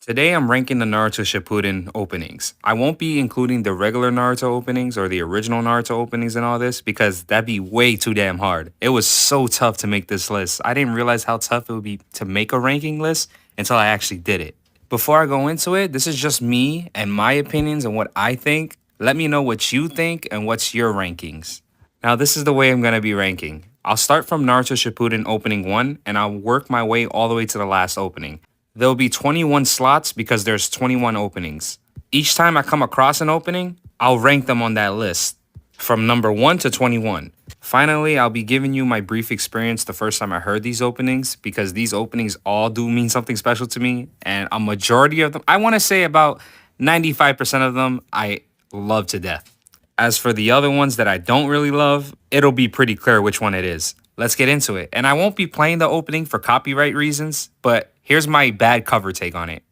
Today I'm ranking the Naruto Shippuden openings. I won't be including the regular Naruto openings or the original Naruto openings and all this because that'd be way too damn hard. It was so tough to make this list. I didn't realize how tough it would be to make a ranking list until I actually did it. Before I go into it, this is just me and my opinions and what I think. Let me know what you think and what's your rankings. Now this is the way I'm going to be ranking. I'll start from Naruto Shippuden opening 1 and I'll work my way all the way to the last opening. There'll be 21 slots because there's 21 openings. Each time I come across an opening, I'll rank them on that list from number 1 to 21. Finally, I'll be giving you my brief experience the first time I heard these openings because these openings all do mean something special to me, and a majority of them, I want to say about 95% of them, I love to death. As for the other ones that I don't really love, it'll be pretty clear which one it is. Let's get into it. And I won't be playing the opening for copyright reasons, but here's my bad cover take on it.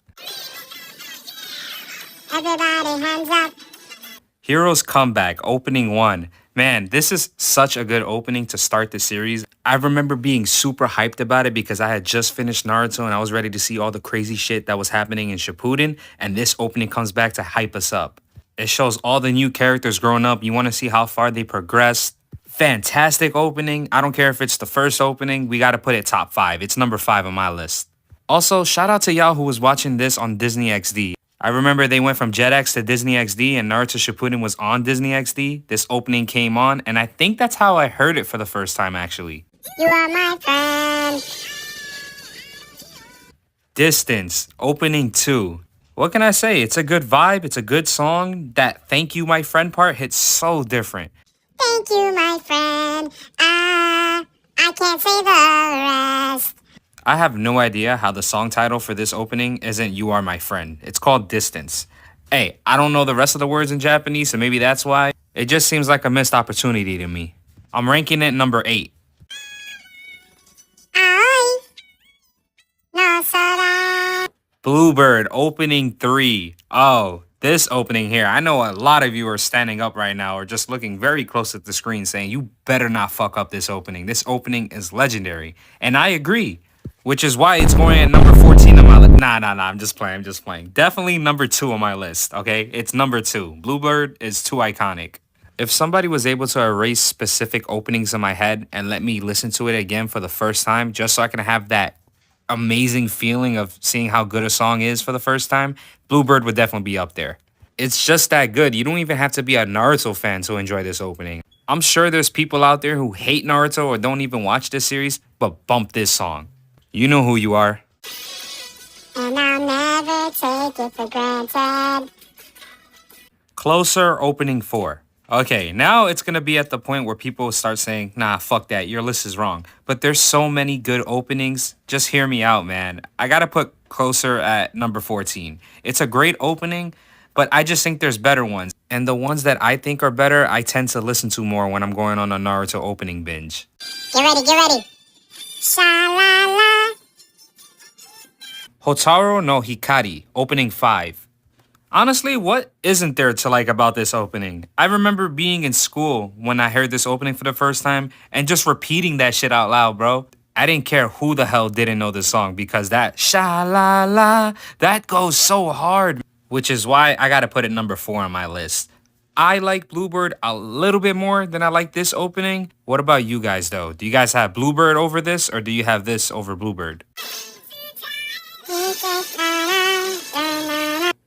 Everybody hands up. Hero's Comeback, opening 1. Man, this is such a good opening to start the series. I remember being super hyped about it because I had just finished Naruto and I was ready to see all the crazy shit that was happening in Shippuden, and this opening comes back to hype us up. It shows all the new characters growing up. You want to see how far they progressed. Fantastic opening. I don't care if it's the first opening. We got to put it top 5. It's number 5 on my list. Also, shout out to y'all who was watching this on Disney XD. I remember they went from Jetix to Disney XD and Naruto Shippuden was on Disney XD. This opening came on and I think that's how I heard it for the first time actually. You are my friend. Distance, opening 2. What can I say? It's a good vibe. It's a good song. That thank you my friend part hits so different. Thank you, my friend. I can't say the rest. I have no idea how the song title for this opening isn't You Are My Friend. It's called Distance. Hey, I don't know the rest of the words in Japanese, so maybe that's why. It just seems like a missed opportunity to me. I'm ranking it number 8. Ai. No sora. Bluebird, opening 3. Oh, this opening here. I know a lot of you are standing up right now or just looking very close at the screen saying, you better not fuck up this opening. This opening is legendary. And I agree. Which is why it's going at number 14 on my list. Nah, I'm just playing. Definitely number 2 on my list, okay? It's number 2. Bluebird is too iconic. If somebody was able to erase specific openings in my head and let me listen to it again for the first time, just so I can have that amazing feeling of seeing how good a song is for the first time, Bluebird would definitely be up there. It's just that good. You don't even have to be a Naruto fan to enjoy this opening. I'm sure there's people out there who hate Naruto or don't even watch this series, but bump this song. You know who you are. And I'll never take it for granted. Closer, opening 4. Okay, now it's going to be at the point where people start saying, nah, fuck that, your list is wrong. But there's so many good openings. Just hear me out, man. I got to put Closer at number 14. It's a great opening, but I just think there's better ones. And the ones that I think are better, I tend to listen to more when I'm going on a Naruto opening binge. Get ready. Sha-la-la. Hotaru no Hikari, opening 5. Honestly, what isn't there to like about this opening? I remember being in school when I heard this opening for the first time and just repeating that shit out loud, bro. I didn't care who the hell didn't know this song because that sha-la-la, that goes so hard. Which is why I gotta put it number 4 on my list. I like Bluebird a little bit more than I like this opening. What about you guys though? Do you guys have Bluebird over this or do you have this over Bluebird?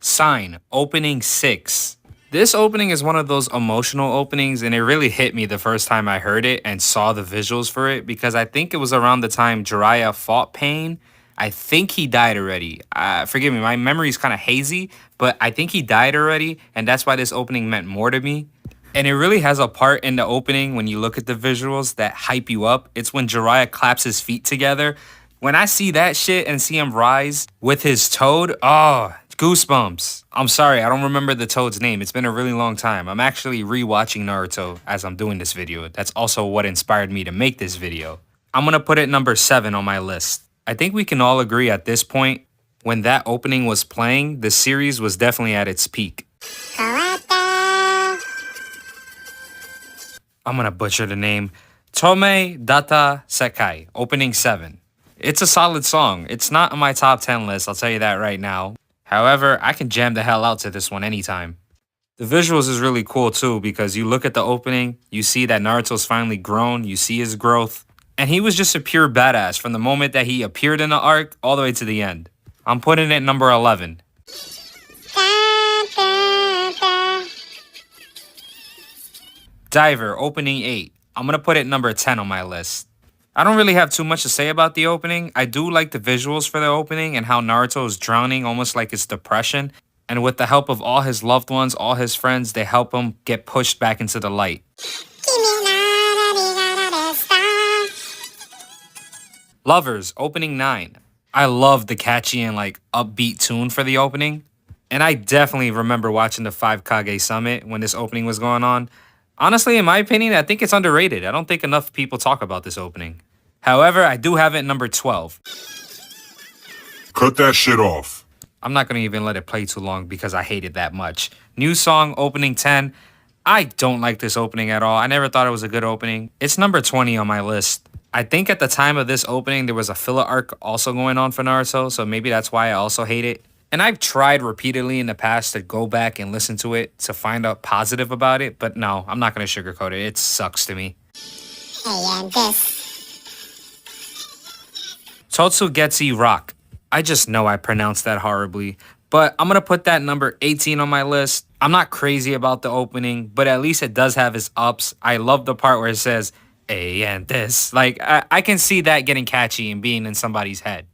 Sign, opening 6. This opening is one of those emotional openings and it really hit me the first time I heard it and saw the visuals for it because I think it was around the time Jiraiya fought Pain. I think he died already. Forgive me, my memory is kind of hazy, but I think he died already and that's why this opening meant more to me. And it really has a part in the opening when you look at the visuals that hype you up. It's when Jiraiya claps his feet together. When I see that shit and see him rise with his toad, oh, goosebumps. I'm sorry, I don't remember the toad's name. It's been a really long time. I'm actually rewatching Naruto as I'm doing this video. That's also what inspired me to make this video. I'm gonna put it number 7 on my list. I think we can all agree at this point, when that opening was playing, the series was definitely at its peak. Correct. I'm gonna butcher the name. Tome Data Sekai, opening 7. It's a solid song. It's not on my top 10 list, I'll tell you that right now. However, I can jam the hell out to this one anytime. The visuals is really cool too because you look at the opening, you see that Naruto's finally grown, you see his growth, and he was just a pure badass from the moment that he appeared in the arc all the way to the end. I'm putting it number 11. Diver, opening 8. I'm gonna put it number 10 on my list. I don't really have too much to say about the opening. I do like the visuals for the opening and how Naruto is drowning almost like it's depression. And with the help of all his loved ones, all his friends, they help him get pushed back into the light. Lovers, opening 9. I love the catchy and like upbeat tune for the opening. And I definitely remember watching the 5 Kage Summit when this opening was going on. Honestly, in my opinion, I think it's underrated. I don't think enough people talk about this opening. However, I do have it number 12. Cut that shit off. I'm not going to even let it play too long because I hate it that much. New song, opening 10. I don't like this opening at all. I never thought it was a good opening. It's number 20 on my list. I think at the time of this opening, there was a filler arc also going on for Naruto, so maybe that's why I also hate it. And I've tried repeatedly in the past to go back and listen to it to find out positive about it, but no, I'm not going to sugarcoat it. It sucks to me. Hey, and this. Totsugetsu Rock. I just know I pronounced that horribly, but I'm going to put that number 18 on my list. I'm not crazy about the opening, but at least it does have its ups. I love the part where it says, hey, and this. Like, I can see that getting catchy and being in somebody's head.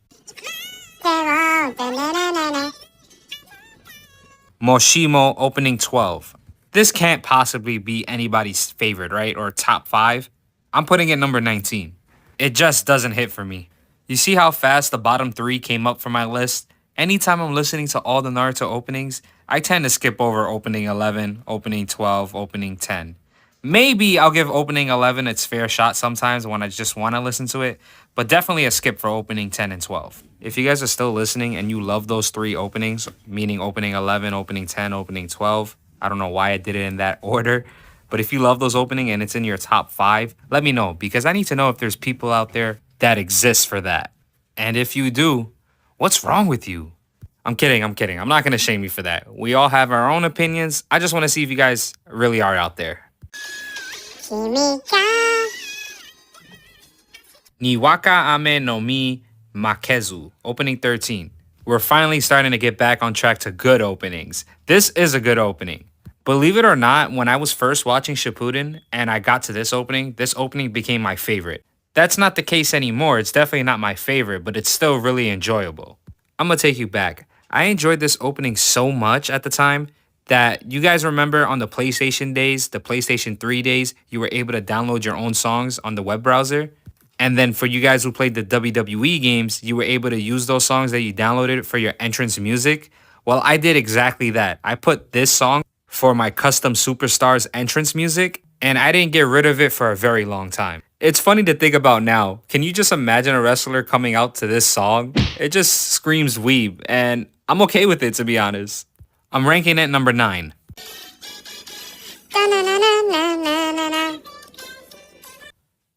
Moshimo, opening 12. This can't possibly be anybody's favorite, right? Or top 5. I'm putting it number 19. It just doesn't hit for me. You see how fast the bottom 3 came up for my list? Anytime I'm listening to all the Naruto openings, I tend to skip over opening 11, opening 12, opening 10. Maybe I'll give opening 11 its fair shot sometimes when I just want to listen to it, but definitely a skip for opening 10 and 12. If you guys are still listening and you love those 3 openings, meaning opening 11, opening 10, opening 12, I don't know why I did it in that order, but if you love those openings and it's in your top 5, let me know because I need to know if there's people out there that exist for that. And if you do, what's wrong with you? I'm kidding. I'm not going to shame you for that. We all have our own opinions. I just want to see if you guys really are out there. Niwaka Ame no Mi Makezu, opening 13. We're finally starting to get back on track to good openings. This is a good opening. Believe it or not, when I was first watching Shippuden and I got to this opening became my favorite. That's not the case anymore. It's definitely not my favorite, but it's still really enjoyable. I'm gonna take you back. I enjoyed this opening so much at the time that you guys remember on the PlayStation days, the PlayStation 3 days, you were able to download your own songs on the web browser. And then for you guys who played the WWE games, you were able to use those songs that you downloaded for your entrance music. Well, I did exactly that. I put this song for my custom Superstars entrance music, and I didn't get rid of it for a very long time. It's funny to think about now. Can you just imagine a wrestler coming out to this song? It just screams weeb, and I'm okay with it, to be honest. I'm ranking it number 9.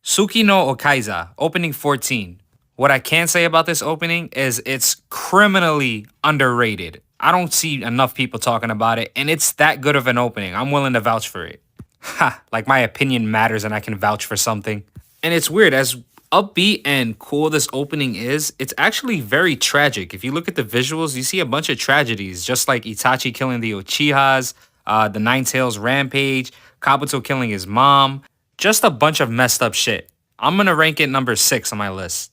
Suki no Okaiza, opening 14. What I can say about this opening is it's criminally underrated. I don't see enough people talking about it, and it's that good of an opening. I'm willing to vouch for it. Ha, like my opinion matters and I can vouch for something. And it's weird, as upbeat and cool this opening is, it's actually very tragic. If you look at the visuals, you see a bunch of tragedies, just like Itachi killing the Uchihas, the Nine Tails rampage, Kabuto killing his mom, just a bunch of messed up shit. I'm gonna rank it number 6 on my list.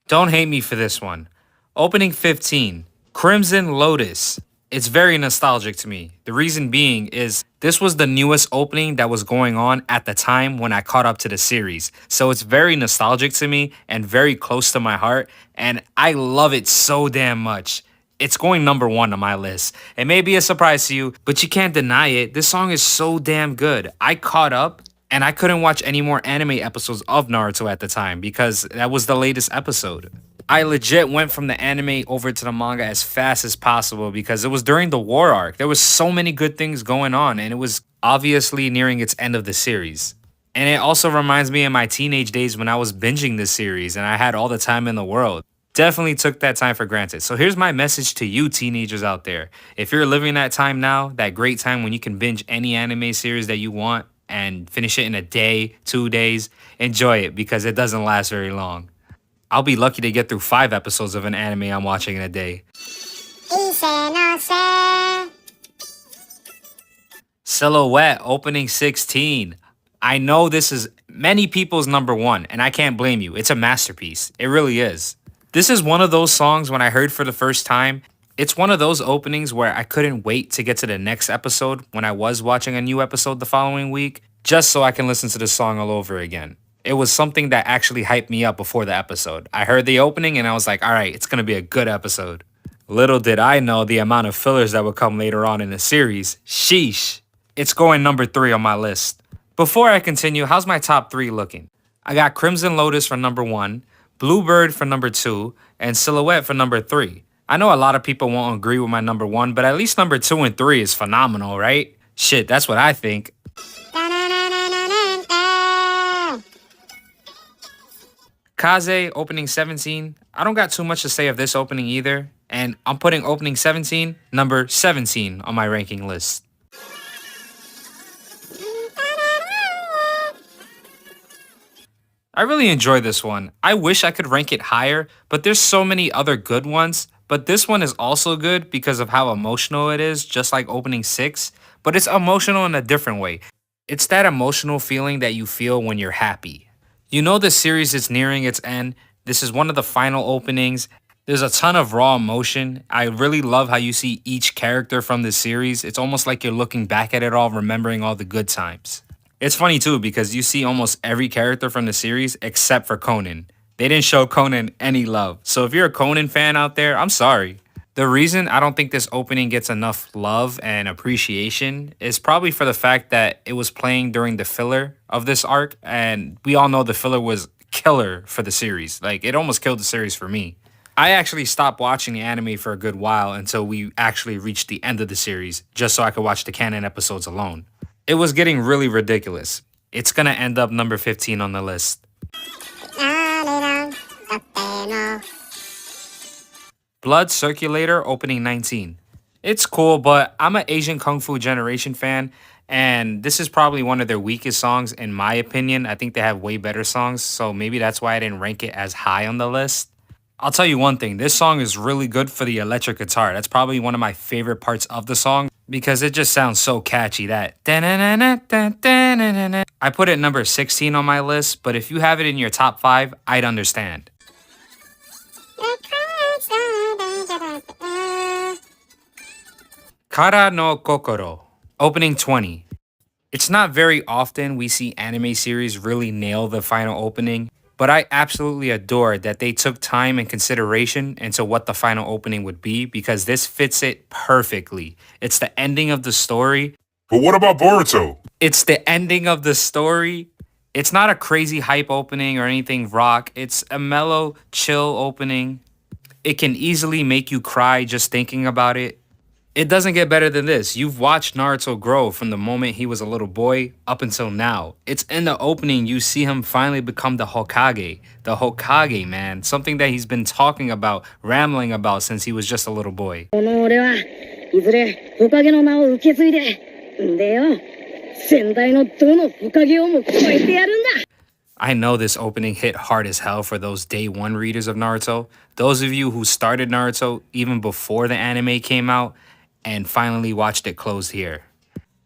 Don't hate me for this one. Opening 15, Crimson Lotus. It's very nostalgic to me. The reason being is this was the newest opening that was going on at the time when I caught up to the series. So it's very nostalgic to me and very close to my heart. And I love it so damn much. It's going number 1 on my list. It may be a surprise to you, but you can't deny it. This song is so damn good. I caught up and I couldn't watch any more anime episodes of Naruto at the time because that was the latest episode. I legit went from the anime over to the manga as fast as possible because it was during the war arc. There was so many good things going on and it was obviously nearing its end of the series. And it also reminds me of my teenage days when I was binging this series and I had all the time in the world. Definitely took that time for granted. So here's my message to you teenagers out there. If you're living that time now, that great time when you can binge any anime series that you want and finish it in a day, 2 days, enjoy it because it doesn't last very long. I'll be lucky to get through 5 episodes of an anime I'm watching in a day. Ise no se. Silhouette opening 16. I know this is many people's number one, and I can't blame you. It's a masterpiece. It really is. This is one of those songs when I heard for the first time. It's one of those openings where I couldn't wait to get to the next episode when I was watching a new episode the following week, just so I can listen to the song all over again. It was something that actually hyped me up before the episode. I heard the opening and I was like, all right, it's going to be a good episode. Little did I know the amount of fillers that would come later on in the series. Sheesh. It's going number 3 on my list. Before I continue, how's my top 3 looking? I got Crimson Lotus for number 1, Bluebird for number 2, and Silhouette for number 3. I know a lot of people won't agree with my number 1, but at least number 2 and 3 is phenomenal, right? Shit, that's what I think. Kaze, opening 17. I don't got too much to say of this opening either, and I'm putting opening 17, number 17 on my ranking list. I really enjoy this one. I wish I could rank it higher, but there's so many other good ones. But this one is also good because of how emotional it is, just like opening 6. But it's emotional in a different way. It's that emotional feeling that you feel when you're happy. You know the series is nearing its end. This is one of the final openings. There's a ton of raw emotion. I really love how you see each character from this series. It's almost like you're looking back at it all, remembering all the good times. It's funny too because you see almost every character from the series except for Conan. They didn't show Conan any love. So if you're a Conan fan out there, I'm sorry. The reason I don't think this opening gets enough love and appreciation is probably for the fact that it was playing during the filler of this arc, and we all know the filler was killer for the series. Like, it almost killed the series for me. I actually stopped watching the anime for a good while until we actually reached the end of the series, just so I could watch the canon episodes alone. It was getting really ridiculous. It's gonna end up number 15 on the list. Blood Circulator opening 19. It's cool, but I'm an Asian Kung Fu Generation fan, and this is probably one of their weakest songs in my opinion. I think they have way better songs, so maybe that's why I didn't rank it as high on the list. I'll tell you one thing, this song is really good for the electric guitar. That's probably one of my favorite parts of the song because it just sounds so catchy, that. I put it number 16 on my list, but if you have it in your top 5, I'd understand. Kara no Kokoro, opening 20. It's not very often we see anime series really nail the final opening, but I absolutely adore that they took time and consideration into what the final opening would be because this fits it perfectly. It's the ending of the story. But what about Boruto? It's the ending of the story. It's not a crazy hype opening or anything rock. It's a mellow, chill opening. It can easily make you cry just thinking about it. It doesn't get better than this. You've watched Naruto grow from the moment he was a little boy up until now. It's in the opening you see him finally become the Hokage. The Hokage, man. Something that he's been talking about, rambling about since he was just a little boy. I know this opening hit hard as hell for those day one readers of Naruto. Those of you who started Naruto even before the anime came out and finally watched it closed here.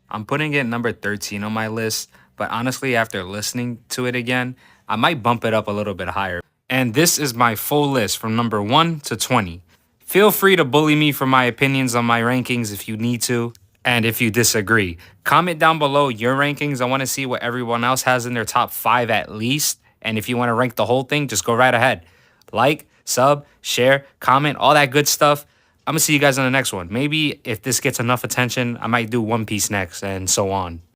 I'm putting it number 13 on my list, but honestly, after listening to it again, I might bump it up a little bit higher. And this is my full list from number 1 to 20. Feel free to bully me for my opinions on my rankings if you need to, and if you disagree. Comment down below your rankings. I want to see what everyone else has in their top 5 at least. And if you want to rank the whole thing, just go right ahead. Like, sub, share, comment, all that good stuff. I'm going to see you guys on the next one. Maybe if this gets enough attention, I might do One Piece next and so on.